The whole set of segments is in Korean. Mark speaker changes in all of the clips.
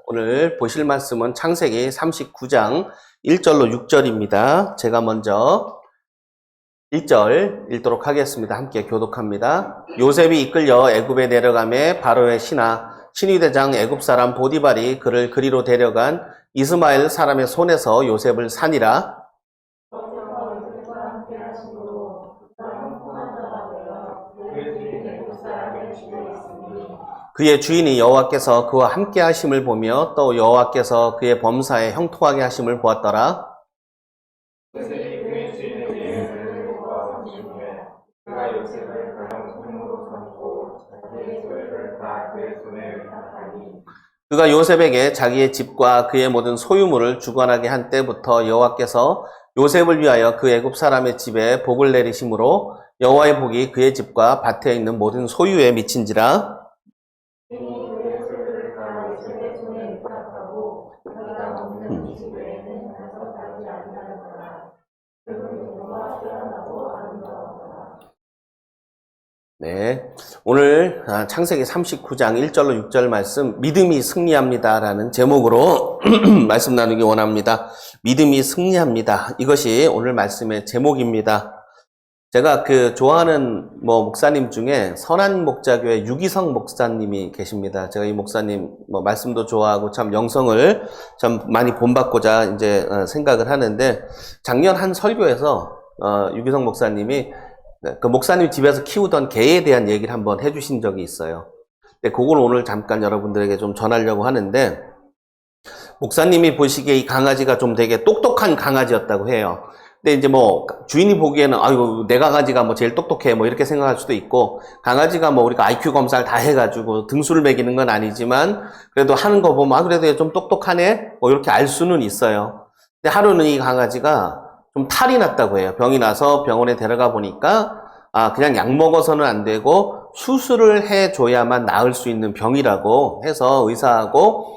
Speaker 1: 오늘 보실 말씀은 창세기 39장 1절로 6절입니다. 제가 먼저 1절 읽도록 하겠습니다. 함께 교독합니다. 요셉이 이끌려 애굽에 내려가매 바로의 신위대장 애굽 사람 보디발이 그를 그리로 데려간 이스마엘 사람의 손에서 요셉을 산이라. 그의 주인이 여호와께서 그와 함께 하심을 보며 또 여호와께서 그의 범사에 형통하게 하심을 보았더라. 그가 요셉에게 자기의 집과 그의 모든 소유물을 주관하게 한 때부터 여호와께서 요셉을 위하여 그 애굽 사람의 집에 복을 내리심으로 여호와의 복이 그의 집과 밭에 있는 모든 소유에 미친지라. 네, 오늘 창세기 39장 1절로 6절 말씀 믿음이 승리합니다라는 제목으로 말씀 나누기 원합니다. 믿음이 승리합니다. 이것이 오늘 말씀의 제목입니다. 제가 좋아하는 목사님 중에 선한 목자교회 유기성 목사님이 계십니다. 제가 이 목사님 말씀도 좋아하고 참 영성을 참 많이 본받고자 이제 생각을 하는데, 작년 한 설교에서 유기성 목사님이 그 목사님 집에서 키우던 개에 대한 얘기를 한번 해주신 적이 있어요. 근데 그걸 오늘 잠깐 여러분들에게 좀 전하려고 하는데, 목사님이 보시기에 이 강아지가 좀 되게 똑똑한 강아지였다고 해요. 근데 이제 주인이 보기에는 아이고 내 강아지가 제일 똑똑해 이렇게 생각할 수도 있고, 강아지가 우리가 IQ 검사를 다 해가지고 등수를 매기는 건 아니지만 그래도 하는 거 보면 그래도 좀 똑똑하네 이렇게 알 수는 있어요. 근데 하루는 이 강아지가 좀 탈이 났다고 해요. 병이 나서 병원에 데려가 보니까 그냥 약 먹어서는 안 되고 수술을 해줘야만 나을 수 있는 병이라고 해서 의사하고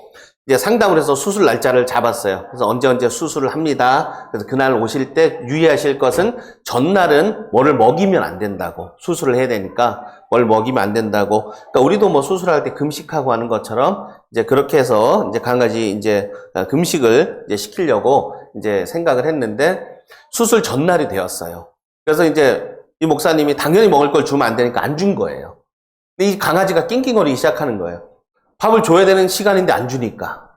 Speaker 1: 이제 상담을 해서 수술 날짜를 잡았어요. 그래서 언제 수술을 합니다. 그래서 그날 오실 때 유의하실 것은 전날은 뭐를 먹이면 안 된다고, 수술을 해야 되니까 뭘 먹이면 안 된다고. 그러니까 우리도 수술할 때 금식하고 하는 것처럼 이제 그렇게 해서 이제 강아지 이제 금식을 이제 시키려고 이제 생각을 했는데 수술 전날이 되었어요. 그래서 이제 이 목사님이 당연히 먹을 걸 주면 안 되니까 안 준 거예요. 근데 이 강아지가 낑낑거리기 시작하는 거예요. 밥을 줘야 되는 시간인데 안 주니까.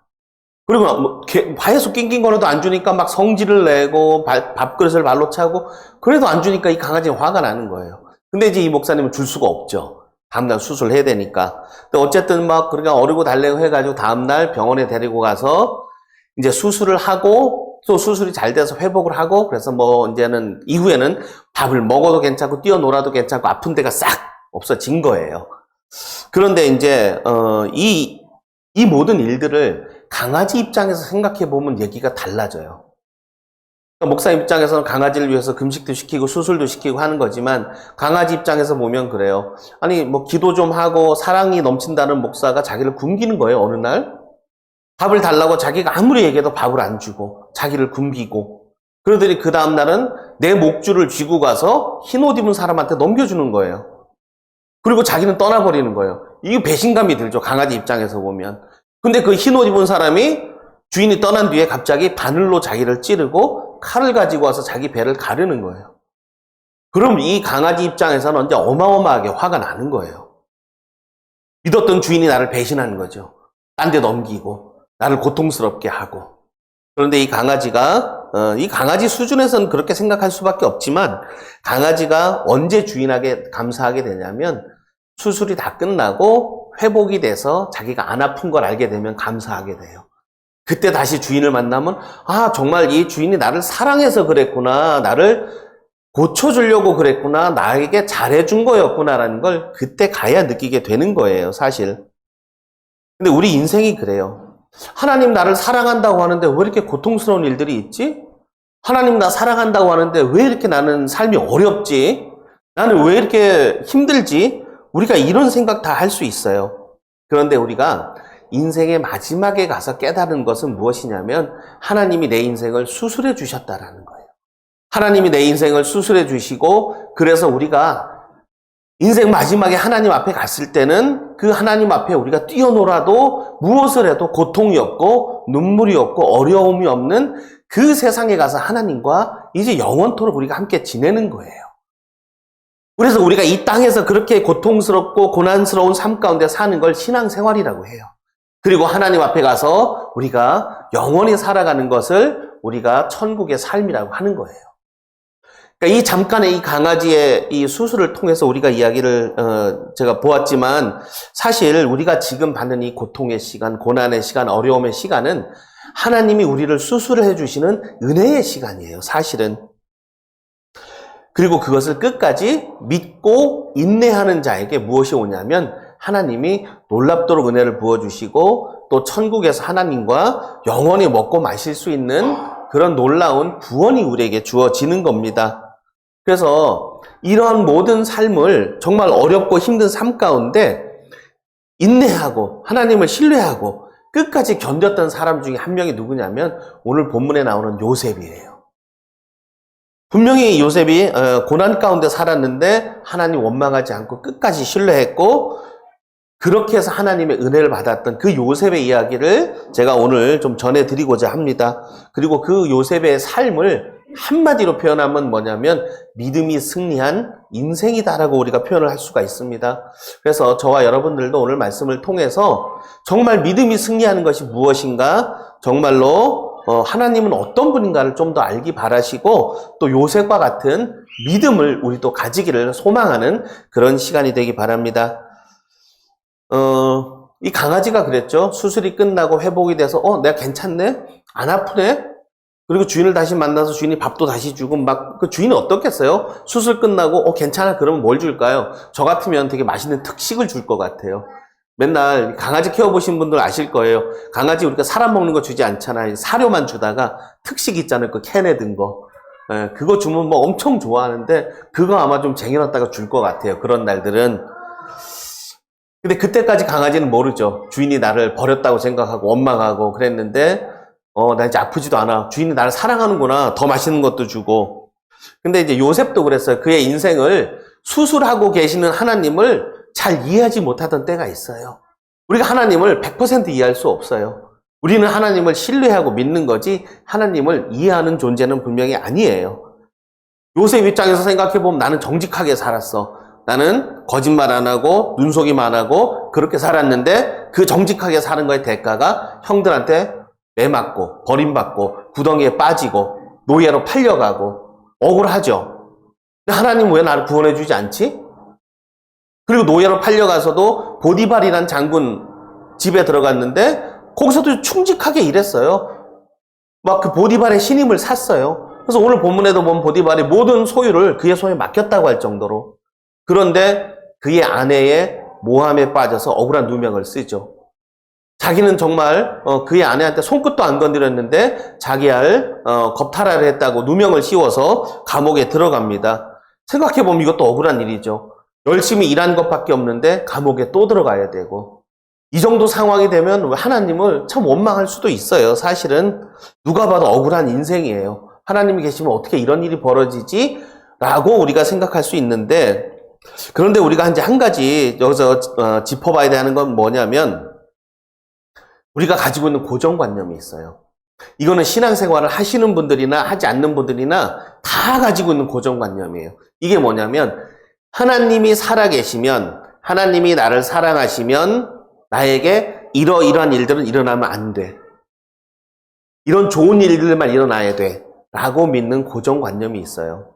Speaker 1: 그리고 계속 낑낑거려도 안 주니까 막 성질을 내고 밥그릇을 발로 차고, 그래도 안 주니까 이 강아지가 화가 나는 거예요. 근데 이제 이 목사님은 줄 수가 없죠. 다음날 수술해야 되니까. 근데 어쨌든 그러니까 어리고 달래고 해가지고 다음날 병원에 데리고 가서 이제 수술을 하고, 또 수술이 잘 돼서 회복을 하고, 그래서 이제는 이후에는 밥을 먹어도 괜찮고 뛰어놀아도 괜찮고 아픈 데가 싹 없어진 거예요. 그런데 이제 이 모든 일들을 강아지 입장에서 생각해 보면 얘기가 달라져요. 그러니까 목사님 입장에서는 강아지를 위해서 금식도 시키고 수술도 시키고 하는 거지만, 강아지 입장에서 보면 그래요. 아니 기도 좀 하고 사랑이 넘친다는 목사가 자기를 굶기는 거예요. 어느 날 밥을 달라고 자기가 아무리 얘기해도 밥을 안 주고 자기를 굶기고, 그러더니 그 다음날은 내 목줄을 쥐고 가서 흰옷 입은 사람한테 넘겨주는 거예요. 그리고 자기는 떠나버리는 거예요. 이게 배신감이 들죠, 강아지 입장에서 보면. 근데 그 흰옷 입은 사람이 주인이 떠난 뒤에 갑자기 바늘로 자기를 찌르고 칼을 가지고 와서 자기 배를 가르는 거예요. 그럼 이 강아지 입장에서는 이제 어마어마하게 화가 나는 거예요. 믿었던 주인이 나를 배신하는 거죠. 딴 데 넘기고 나를 고통스럽게 하고. 그런데 이 강아지 수준에서는 그렇게 생각할 수밖에 없지만, 강아지가 언제 주인에게 감사하게 되냐면 수술이 다 끝나고 회복이 돼서 자기가 안 아픈 걸 알게 되면 감사하게 돼요. 그때 다시 주인을 만나면 정말 이 주인이 나를 사랑해서 그랬구나, 나를 고쳐주려고 그랬구나, 나에게 잘해준 거였구나라는 걸 그때 가야 느끼게 되는 거예요, 사실. 근데 우리 인생이 그래요. 하나님 나를 사랑한다고 하는데 왜 이렇게 고통스러운 일들이 있지? 하나님 나 사랑한다고 하는데 왜 이렇게 나는 삶이 어렵지? 나는 왜 이렇게 힘들지? 우리가 이런 생각 다 할 수 있어요. 그런데 우리가 인생의 마지막에 가서 깨달은 것은 무엇이냐면, 하나님이 내 인생을 수술해 주셨다라는 거예요. 하나님이 내 인생을 수술해 주시고, 그래서 우리가 인생 마지막에 하나님 앞에 갔을 때는 그 하나님 앞에 우리가 뛰어놀아도 무엇을 해도 고통이 없고 눈물이 없고 어려움이 없는 그 세상에 가서 하나님과 이제 영원토록 우리가 함께 지내는 거예요. 그래서 우리가 이 땅에서 그렇게 고통스럽고 고난스러운 삶 가운데 사는 걸 신앙생활이라고 해요. 그리고 하나님 앞에 가서 우리가 영원히 살아가는 것을 우리가 천국의 삶이라고 하는 거예요. 그러니까 이 잠깐의 이 강아지의 이 수술을 통해서 우리가 이야기를 제가 보았지만 사실 우리가 지금 받는 이 고통의 시간, 고난의 시간, 어려움의 시간은 하나님이 우리를 수술을 해주시는 은혜의 시간이에요. 사실은. 그리고 그것을 끝까지 믿고 인내하는 자에게 무엇이 오냐면 하나님이 놀랍도록 은혜를 부어주시고 또 천국에서 하나님과 영원히 먹고 마실 수 있는 그런 놀라운 구원이 우리에게 주어지는 겁니다. 그래서 이러한 모든 삶을 정말 어렵고 힘든 삶 가운데 인내하고 하나님을 신뢰하고 끝까지 견뎠던 사람 중에 한 명이 누구냐면 오늘 본문에 나오는 요셉이에요. 분명히 요셉이 고난 가운데 살았는데 하나님 원망하지 않고 끝까지 신뢰했고 그렇게 해서 하나님의 은혜를 받았던 그 요셉의 이야기를 제가 오늘 좀 전해드리고자 합니다. 그리고 그 요셉의 삶을 한마디로 표현하면 뭐냐면 믿음이 승리한 인생이다라고 우리가 표현을 할 수가 있습니다. 그래서 저와 여러분들도 오늘 말씀을 통해서 정말 믿음이 승리하는 것이 무엇인가 정말로 하나님은 어떤 분인가를 좀 더 알기 바라시고 또 요셉과 같은 믿음을 우리도 가지기를 소망하는 그런 시간이 되기 바랍니다. 이 강아지가 그랬죠. 수술이 끝나고 회복이 돼서 내가 괜찮네? 안 아프네? 그리고 주인을 다시 만나서 주인이 밥도 다시 주고 막 그 주인은 어떻겠어요? 수술 끝나고 괜찮아 그러면 뭘 줄까요? 저 같으면 되게 맛있는 특식을 줄 것 같아요. 맨날 강아지 키워보신 분들 아실 거예요. 강아지 우리가 사람 먹는 거 주지 않잖아요. 사료만 주다가 특식 있잖아요. 그 캔에 든 거. 그거 주면 뭐 엄청 좋아하는데 그거 아마 좀 쟁여놨다가 줄 것 같아요. 그런 날들은. 근데 그때까지 강아지는 모르죠. 주인이 나를 버렸다고 생각하고 원망하고 그랬는데 나 이제 아프지도 않아. 주인이 나를 사랑하는구나. 더 맛있는 것도 주고. 근데 이제 요셉도 그랬어요. 그의 인생을 수술하고 계시는 하나님을 잘 이해하지 못하던 때가 있어요. 우리가 하나님을 100% 이해할 수 없어요. 우리는 하나님을 신뢰하고 믿는 거지 하나님을 이해하는 존재는 분명히 아니에요. 요셉 입장에서 생각해보면 나는 정직하게 살았어. 나는 거짓말 안 하고 눈속임 안 하고 그렇게 살았는데 그 정직하게 사는 거의 대가가 형들한테 매맞고 버림받고 구덩이에 빠지고 노예로 팔려가고 억울하죠. 근데 하나님 왜 나를 구원해 주지 않지? 그리고 노예로 팔려가서도 보디발이란 장군 집에 들어갔는데 거기서도 충직하게 일했어요. 막 그 보디발의 신임을 샀어요. 그래서 오늘 본문에도 보면 보디발이 모든 소유를 그의 손에 맡겼다고 할 정도로. 그런데 그의 아내의 모함에 빠져서 억울한 누명을 쓰죠. 자기는 정말 그의 아내한테 손끝도 안 건드렸는데 자기 알 겁탈을 했다고 누명을 씌워서 감옥에 들어갑니다. 생각해보면 이것도 억울한 일이죠. 열심히 일한 것밖에 없는데 감옥에 또 들어가야 되고 이 정도 상황이 되면 하나님을 참 원망할 수도 있어요. 사실은 누가 봐도 억울한 인생이에요. 하나님이 계시면 어떻게 이런 일이 벌어지지? 라고 우리가 생각할 수 있는데 그런데 우리가 이제 한 가지 여기서 짚어봐야 되는 건 뭐냐면 우리가 가지고 있는 고정관념이 있어요. 이거는 신앙생활을 하시는 분들이나 하지 않는 분들이나 다 가지고 있는 고정관념이에요. 이게 뭐냐면 하나님이 살아계시면 하나님이 나를 사랑하시면 나에게 이러이러한 일들은 일어나면 안 돼. 이런 좋은 일들만 일어나야 돼. 라고 믿는 고정관념이 있어요.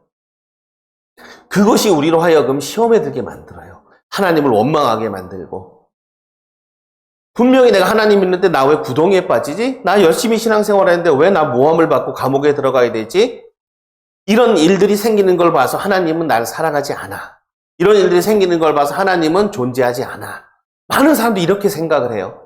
Speaker 1: 그것이 우리로 하여금 시험에 들게 만들어요. 하나님을 원망하게 만들고. 분명히 내가 하나님 믿는데 나 왜 구덩이에 빠지지? 나 열심히 신앙생활 했는데 왜 나 모함을 받고 감옥에 들어가야 되지? 이런 일들이 생기는 걸 봐서 하나님은 나를 사랑하지 않아. 이런 일들이 생기는 걸 봐서 하나님은 존재하지 않아. 많은 사람들이 이렇게 생각을 해요.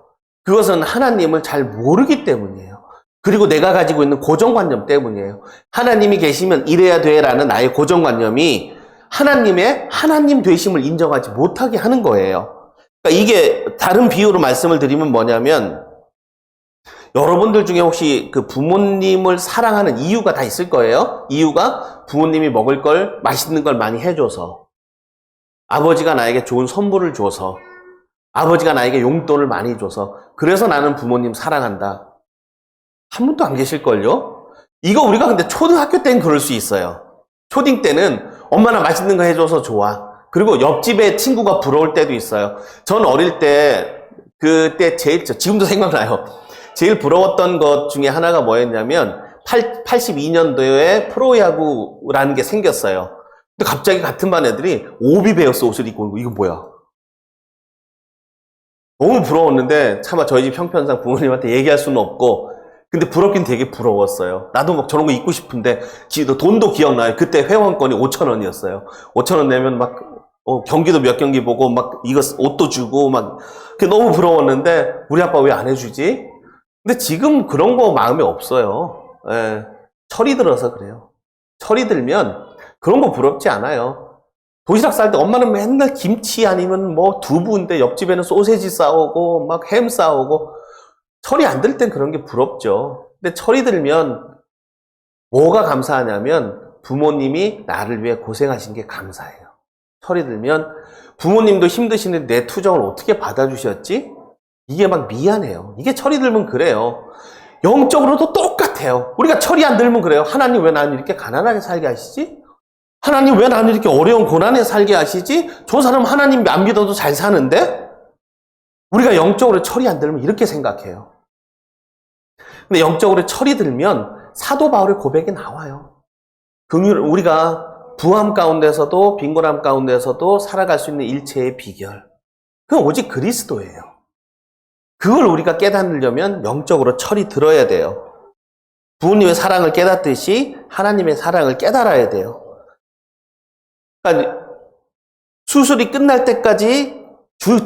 Speaker 1: 그것은 하나님을 잘 모르기 때문이에요. 그리고 내가 가지고 있는 고정관념 때문이에요. 하나님이 계시면 이래야 돼라는 나의 고정관념이 하나님의 하나님 되심을 인정하지 못하게 하는 거예요. 그러니까 이게 다른 비유로 말씀을 드리면 뭐냐면 여러분들 중에 혹시 그 부모님을 사랑하는 이유가 다 있을 거예요. 이유가 부모님이 먹을 걸 맛있는 걸 많이 해줘서 아버지가 나에게 좋은 선물을 줘서, 아버지가 나에게 용돈을 많이 줘서, 그래서 나는 부모님 사랑한다. 한 분도 안 계실걸요? 이거 우리가 근데 초등학교 때는 그럴 수 있어요. 초딩 때는 엄마나 맛있는 거 해줘서 좋아. 그리고 옆집에 친구가 부러울 때도 있어요. 전 어릴 때, 그때 지금도 생각나요. 제일 부러웠던 것 중에 하나가 뭐였냐면, 82년도에 프로야구라는 게 생겼어요. 근데 갑자기 같은 반 애들이 오비베어스 옷을 입고 오는 거, 이거 뭐야? 너무 부러웠는데, 차마 저희 집 형편상 부모님한테 얘기할 수는 없고, 근데 부럽긴 되게 부러웠어요. 나도 막 저런 거 입고 싶은데, 돈도 기억나요. 그때 회원권이 5,000원이었어요. 5,000원 내면 막, 경기도 몇 경기 보고, 막, 이거 옷도 주고, 막, 그게 너무 부러웠는데, 우리 아빠 왜 안 해주지? 근데 지금 그런 거 마음에 없어요. 예. 철이 들어서 그래요. 철이 들면, 그런 거 부럽지 않아요. 도시락 쌀 때 엄마는 맨날 김치 아니면 뭐 두부인데, 옆집에는 소세지 싸오고, 막 햄 싸오고, 철이 안 들 땐 그런 게 부럽죠. 근데 철이 들면 뭐가 감사하냐면 부모님이 나를 위해 고생하신 게 감사해요. 철이 들면 부모님도 힘드시는데 내 투정을 어떻게 받아주셨지? 이게 막 미안해요. 이게 철이 들면 그래요. 영적으로도 똑같아요. 우리가 철이 안 들면 그래요. 하나님 왜 나는 이렇게 가난하게 살게 하시지? 하나님 왜 나는 이렇게 어려운 고난에 살게 하시지? 저 사람 하나님 안 믿어도 잘 사는데? 우리가 영적으로 철이 안 들면 이렇게 생각해요. 근데 영적으로 철이 들면 사도 바울의 고백이 나와요. 우리가 부함 가운데서도 빈곤함 가운데서도 살아갈 수 있는 일체의 비결. 그건 오직 그리스도예요. 그걸 우리가 깨닫으려면 영적으로 철이 들어야 돼요. 부모님의 사랑을 깨닫듯이 하나님의 사랑을 깨달아야 돼요. 그러니까 수술이 끝날 때까지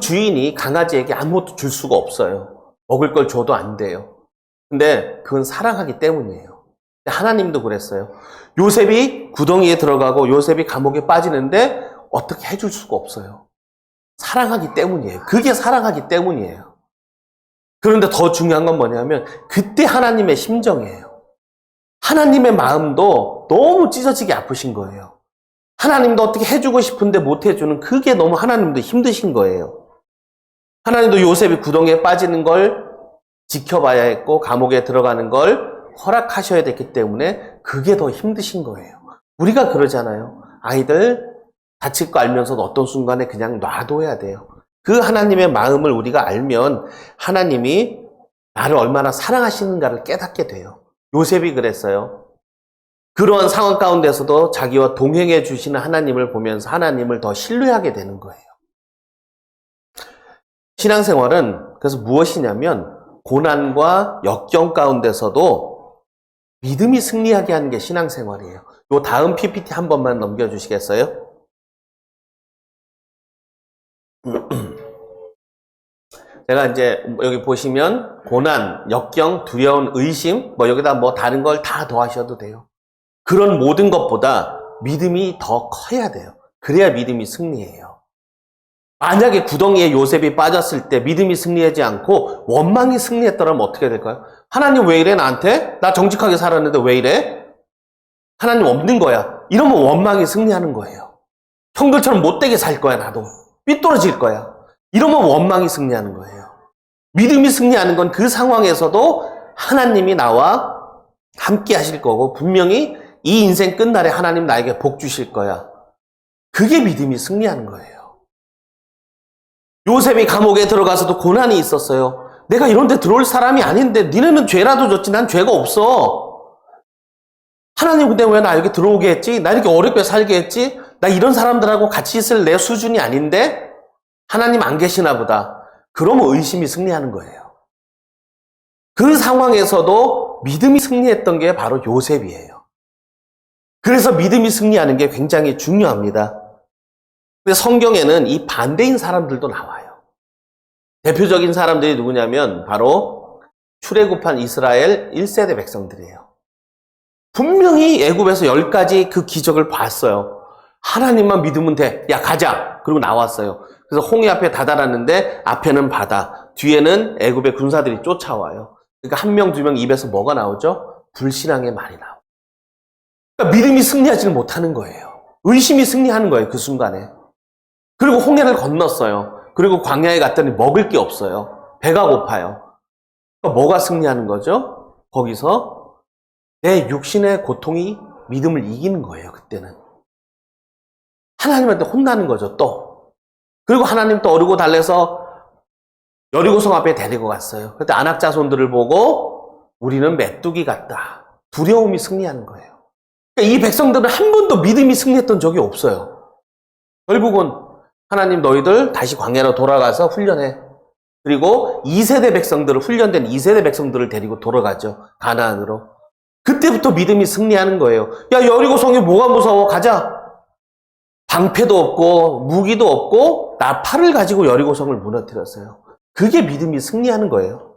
Speaker 1: 주인이 강아지에게 아무것도 줄 수가 없어요. 먹을 걸 줘도 안 돼요. 근데 그건 사랑하기 때문이에요. 하나님도 그랬어요. 요셉이 구덩이에 들어가고 요셉이 감옥에 빠지는데 어떻게 해줄 수가 없어요. 사랑하기 때문이에요. 그게 사랑하기 때문이에요. 그런데 더 중요한 건 뭐냐면 그때 하나님의 심정이에요. 하나님의 마음도 너무 찢어지게 아프신 거예요. 하나님도 어떻게 해주고 싶은데 못 해주는 그게 너무 하나님도 힘드신 거예요. 하나님도 요셉이 구덩이에 빠지는 걸 지켜봐야 했고 감옥에 들어가는 걸 허락하셔야 됐기 때문에 그게 더 힘드신 거예요. 우리가 그러잖아요. 아이들 다칠 거 알면서도 어떤 순간에 그냥 놔둬야 돼요. 그 하나님의 마음을 우리가 알면 하나님이 나를 얼마나 사랑하시는가를 깨닫게 돼요. 요셉이 그랬어요. 그러한 상황 가운데서도 자기와 동행해 주시는 하나님을 보면서 하나님을 더 신뢰하게 되는 거예요. 신앙생활은 그래서 무엇이냐면 고난과 역경 가운데서도 믿음이 승리하게 하는 게 신앙생활이에요. 요 다음 PPT 한 번만 넘겨주시겠어요? 제가 이제 여기 보시면 고난, 역경, 두려운, 의심 뭐 여기다 뭐 다른 걸 다 더하셔도 돼요. 그런 모든 것보다 믿음이 더 커야 돼요. 그래야 믿음이 승리해요. 만약에 구덩이에 요셉이 빠졌을 때 믿음이 승리하지 않고 원망이 승리했더라면 어떻게 될까요? 하나님 왜 이래 나한테? 나 정직하게 살았는데 왜 이래? 하나님 없는 거야. 이러면 원망이 승리하는 거예요. 형들처럼 못되게 살 거야 나도. 삐뚤어질 거야. 이러면 원망이 승리하는 거예요. 믿음이 승리하는 건 그 상황에서도 하나님이 나와 함께 하실 거고 분명히 이 인생 끝날에 하나님 나에게 복 주실 거야. 그게 믿음이 승리하는 거예요. 요셉이 감옥에 들어가서도 고난이 있었어요. 내가 이런 데 들어올 사람이 아닌데 니네는 죄라도 졌지 난 죄가 없어. 하나님 근데 왜 나 여기 들어오게 했지? 나 이렇게 어렵게 살게 했지? 나 이런 사람들하고 같이 있을 내 수준이 아닌데? 하나님 안 계시나 보다. 그러면 의심이 승리하는 거예요. 그 상황에서도 믿음이 승리했던 게 바로 요셉이에요. 그래서 믿음이 승리하는 게 굉장히 중요합니다. 근데 성경에는 이 반대인 사람들도 나와요. 대표적인 사람들이 누구냐면 바로 출애굽한 이스라엘 1세대 백성들이에요. 분명히 애굽에서 10가지 그 기적을 봤어요. 하나님만 믿으면 돼. 야 가자. 그리고 나왔어요. 그래서 홍해 앞에 다다랐는데 앞에는 바다, 뒤에는 애굽의 군사들이 쫓아와요. 그러니까 한 명, 두 명 입에서 뭐가 나오죠? 불신앙의 말이 나와요. 그러니까 믿음이 승리하지는 못하는 거예요. 의심이 승리하는 거예요. 그 순간에. 그리고 홍해를 건넜어요. 그리고 광야에 갔더니 먹을 게 없어요. 배가 고파요. 그러니까 뭐가 승리하는 거죠? 거기서 내 육신의 고통이 믿음을 이기는 거예요. 그때는 하나님한테 혼나는 거죠. 또 그리고 하나님 또 어르고 달래서 여리고성 앞에 데리고 갔어요. 그때 아낙 자손들을 보고 우리는 메뚜기 같다. 두려움이 승리하는 거예요. 그러니까 이 백성들은 한 번도 믿음이 승리했던 적이 없어요. 결국은 하나님 너희들 다시 광야로 돌아가서 훈련해. 그리고 2세대 백성들을 훈련된 2세대 백성들을 데리고 돌아가죠. 가나안으로. 그때부터 믿음이 승리하는 거예요. 야, 여리고성이 뭐가 무서워? 가자. 방패도 없고 무기도 없고 나팔을 가지고 여리고성을 무너뜨렸어요. 그게 믿음이 승리하는 거예요.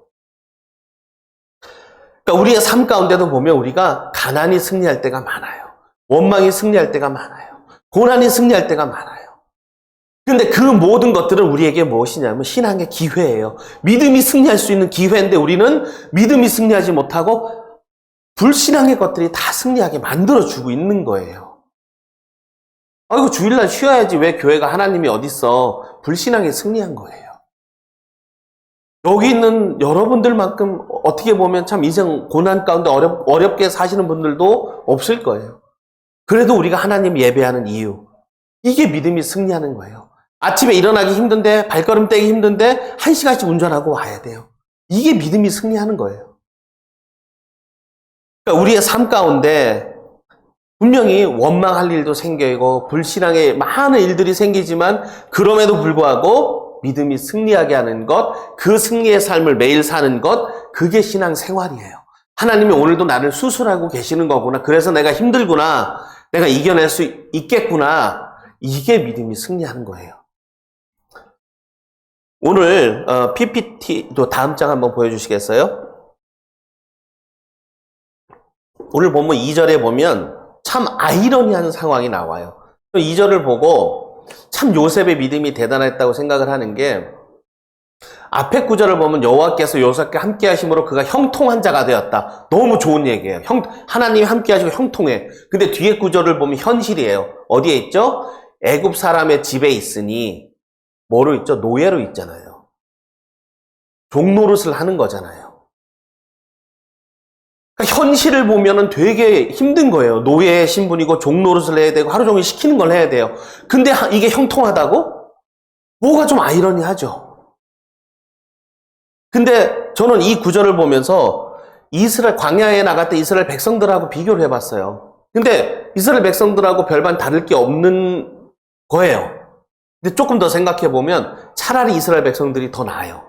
Speaker 1: 그러니까 우리의 삶 가운데도 보면 우리가 가난이 승리할 때가 많아요. 원망이 승리할 때가 많아요. 고난이 승리할 때가 많아요. 근데 그 모든 것들은 우리에게 무엇이냐면 신앙의 기회예요. 믿음이 승리할 수 있는 기회인데 우리는 믿음이 승리하지 못하고 불신앙의 것들이 다 승리하게 만들어주고 있는 거예요. 아이고 주일날 쉬어야지 왜 교회가 하나님이 어딨어. 불신앙에 승리한 거예요. 여기 있는 여러분들만큼 어떻게 보면 참 인생 고난 가운데 어렵게 사시는 분들도 없을 거예요. 그래도 우리가 하나님 예배하는 이유, 이게 믿음이 승리하는 거예요. 아침에 일어나기 힘든데 발걸음 떼기 힘든데 1시간씩 운전하고 와야 돼요. 이게 믿음이 승리하는 거예요. 그러니까 우리의 삶 가운데 분명히 원망할 일도 생기고 불신앙의 많은 일들이 생기지만 그럼에도 불구하고 믿음이 승리하게 하는 것, 그 승리의 삶을 매일 사는 것, 그게 신앙 생활이에요. 하나님이 오늘도 나를 수술하고 계시는 거구나. 그래서 내가 힘들구나. 내가 이겨낼 수 있겠구나. 이게 믿음이 승리하는 거예요. 오늘 PPT도 다음 장 한번 보여주시겠어요? 오늘 보면 2절에 보면 참 아이러니한 상황이 나와요. 2절을 보고 참 요셉의 믿음이 대단했다고 생각을 하는 게 앞에 구절을 보면 여호와께서 요셉과 함께 하심으로 그가 형통한 자가 되었다. 너무 좋은 얘기예요. 하나님이 함께 하시고 형통해. 근데 뒤에 구절을 보면 현실이에요. 어디에 있죠? 애굽 사람의 집에 있으니 뭐로 있죠? 노예로 있잖아요. 종노릇을 하는 거잖아요. 그러니까 현실을 보면은 되게 힘든 거예요. 노예의 신분이고 종노릇을 해야 되고 하루 종일 시키는 걸 해야 돼요. 근데 이게 형통하다고? 뭐가 좀 아이러니하죠. 근데 저는 이 구절을 보면서 이스라엘 광야에 나갈 때 이스라엘 백성들하고 비교를 해봤어요. 근데 이스라엘 백성들하고 별반 다를 게 없는 거예요. 근데 조금 더 생각해보면 차라리 이스라엘 백성들이 더 나아요.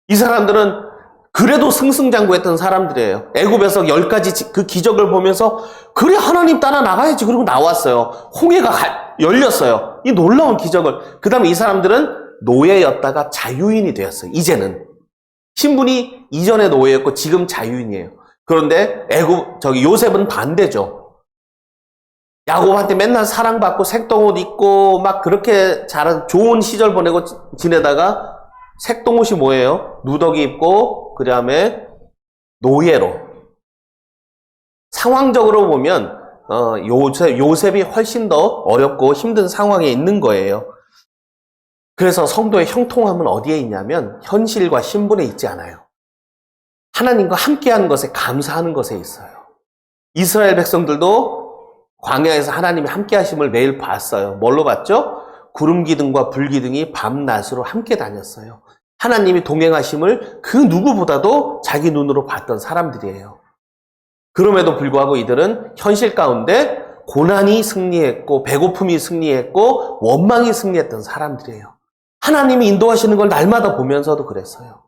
Speaker 1: 이 사람들은 그래도 승승장구했던 사람들이에요. 애굽에서 10가지 그 기적을 보면서 그래 하나님 따라 나가야지. 그리고 나왔어요. 홍해가 열렸어요. 이 놀라운 기적을. 그 다음에 이 사람들은 노예였다가 자유인이 되었어요. 이제는. 신분이 이전에 노예였고 지금 자유인이에요. 그런데 요셉은 반대죠. 야곱한테 맨날 사랑받고 색동옷 입고 막 그렇게 좋은 시절 보내고 지내다가 색동옷이 뭐예요? 누더기 입고 그 다음에 노예로. 상황적으로 보면 요셉이 훨씬 더 어렵고 힘든 상황에 있는 거예요. 그래서 성도의 형통함은 어디에 있냐면 현실과 신분에 있지 않아요. 하나님과 함께하는 것에 감사하는 것에 있어요. 이스라엘 백성들도 광야에서 하나님이 함께 하심을 매일 봤어요. 뭘로 봤죠? 구름 기둥과 불 기둥이 밤낮으로 함께 다녔어요. 하나님이 동행하심을 그 누구보다도 자기 눈으로 봤던 사람들이에요. 그럼에도 불구하고 이들은 현실 가운데 고난이 승리했고 배고픔이 승리했고 원망이 승리했던 사람들이에요. 하나님이 인도하시는 걸 날마다 보면서도 그랬어요.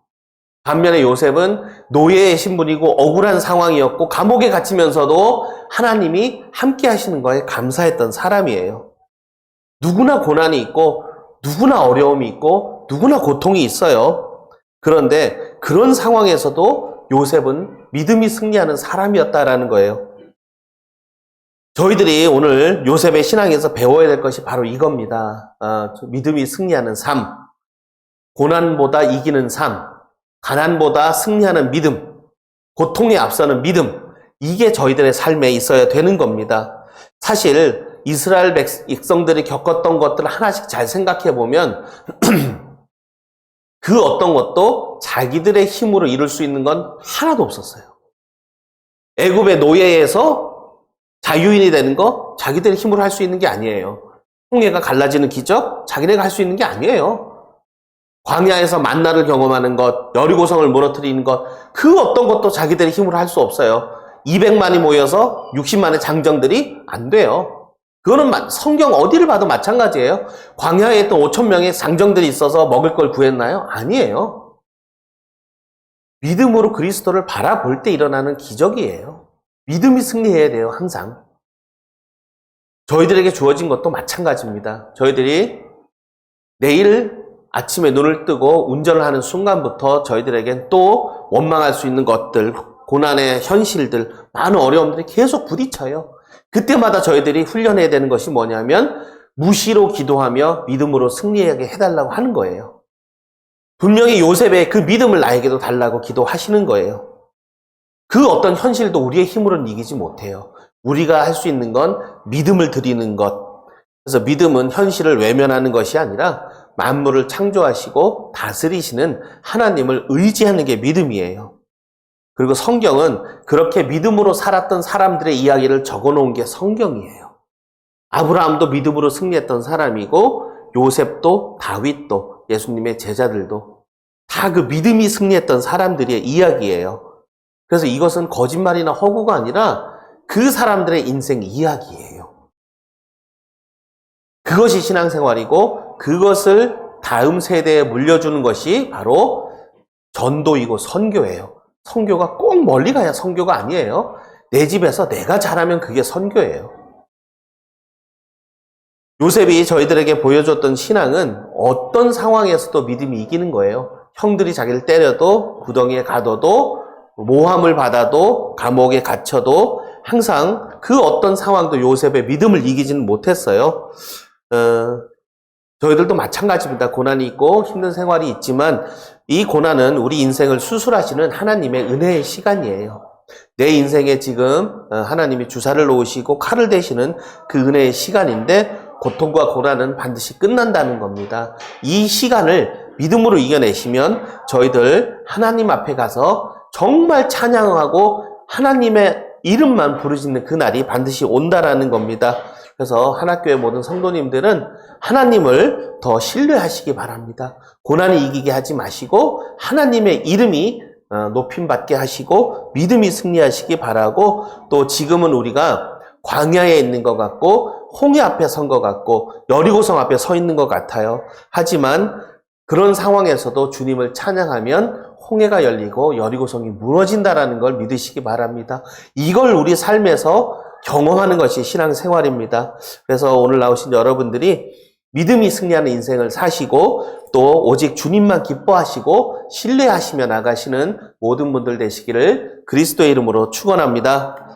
Speaker 1: 반면에 요셉은 노예의 신분이고 억울한 상황이었고 감옥에 갇히면서도 하나님이 함께 하시는 거에 감사했던 사람이에요. 누구나 고난이 있고 누구나 어려움이 있고 누구나 고통이 있어요. 그런데 그런 상황에서도 요셉은 믿음이 승리하는 사람이었다라는 거예요. 저희들이 오늘 요셉의 신앙에서 배워야 될 것이 바로 이겁니다. 믿음이 승리하는 삶, 고난보다 이기는 삶, 가난보다 승리하는 믿음, 고통에 앞서는 믿음, 이게 저희들의 삶에 있어야 되는 겁니다. 사실 이스라엘 백성들이 겪었던 것들을 하나씩 잘 생각해 보면 그 어떤 것도 자기들의 힘으로 이룰 수 있는 건 하나도 없었어요. 애굽의 노예에서 자유인이 되는 거 자기들의 힘으로 할 수 있는 게 아니에요. 홍해가 갈라지는 기적 자기네가 할 수 있는 게 아니에요. 광야에서 만나를 경험하는 것, 여리고성을 무너뜨리는 것, 그 어떤 것도 자기들의 힘으로 할 수 없어요. 200만이 모여서 60만의 장정들이 안 돼요. 그거는 성경 어디를 봐도 마찬가지예요. 광야에 또 5천 명의 장정들이 있어서 먹을 걸 구했나요? 아니에요. 믿음으로 그리스도를 바라볼 때 일어나는 기적이에요. 믿음이 승리해야 돼요, 항상. 저희들에게 주어진 것도 마찬가지입니다. 저희들이 내일 아침에 눈을 뜨고 운전을 하는 순간부터 저희들에겐 또 원망할 수 있는 것들, 고난의 현실들, 많은 어려움들이 계속 부딪혀요. 그때마다 저희들이 훈련해야 되는 것이 뭐냐면 무시로 기도하며 믿음으로 승리하게 해달라고 하는 거예요. 분명히 요셉의 그 믿음을 나에게도 달라고 기도하시는 거예요. 그 어떤 현실도 우리의 힘으로는 이기지 못해요. 우리가 할 수 있는 건 믿음을 드리는 것. 그래서 믿음은 현실을 외면하는 것이 아니라 만물을 창조하시고 다스리시는 하나님을 의지하는 게 믿음이에요. 그리고 성경은 그렇게 믿음으로 살았던 사람들의 이야기를 적어놓은 게 성경이에요. 아브라함도 믿음으로 승리했던 사람이고 요셉도 다윗도 예수님의 제자들도 다 그 믿음이 승리했던 사람들의 이야기예요. 그래서 이것은 거짓말이나 허구가 아니라 그 사람들의 인생 이야기예요. 그것이 신앙생활이고 그것을 다음 세대에 물려주는 것이 바로 전도이고 선교예요. 선교가 꼭 멀리 가야 선교가 아니에요. 내 집에서 내가 잘하면 그게 선교예요. 요셉이 저희들에게 보여줬던 신앙은 어떤 상황에서도 믿음이 이기는 거예요. 형들이 자기를 때려도, 구덩이에 가둬도, 모함을 받아도, 감옥에 갇혀도 항상 그 어떤 상황도 요셉의 믿음을 이기지는 못했어요. 저희들도 마찬가지입니다. 고난이 있고 힘든 생활이 있지만 이 고난은 우리 인생을 수술하시는 하나님의 은혜의 시간이에요. 내 인생에 지금 하나님이 주사를 놓으시고 칼을 대시는 그 은혜의 시간인데 고통과 고난은 반드시 끝난다는 겁니다. 이 시간을 믿음으로 이겨내시면 저희들 하나님 앞에 가서 정말 찬양하고 하나님의 이름만 부르짖는 그날이 반드시 온다라는 겁니다. 그래서 하나교회 모든 성도님들은 하나님을 더 신뢰하시기 바랍니다. 고난이 이기게 하지 마시고 하나님의 이름이 높임받게 하시고 믿음이 승리하시기 바라고 또 지금은 우리가 광야에 있는 것 같고 홍해 앞에 선 것 같고 여리고성 앞에 서 있는 것 같아요. 하지만 그런 상황에서도 주님을 찬양하면 홍해가 열리고 여리고성이 무너진다라는 걸 믿으시기 바랍니다. 이걸 우리 삶에서 경험하는 것이 신앙생활입니다. 그래서 오늘 나오신 여러분들이 믿음이 승리하는 인생을 사시고 또 오직 주님만 기뻐하시고 신뢰하시며 나가시는 모든 분들 되시기를 그리스도의 이름으로 축원합니다.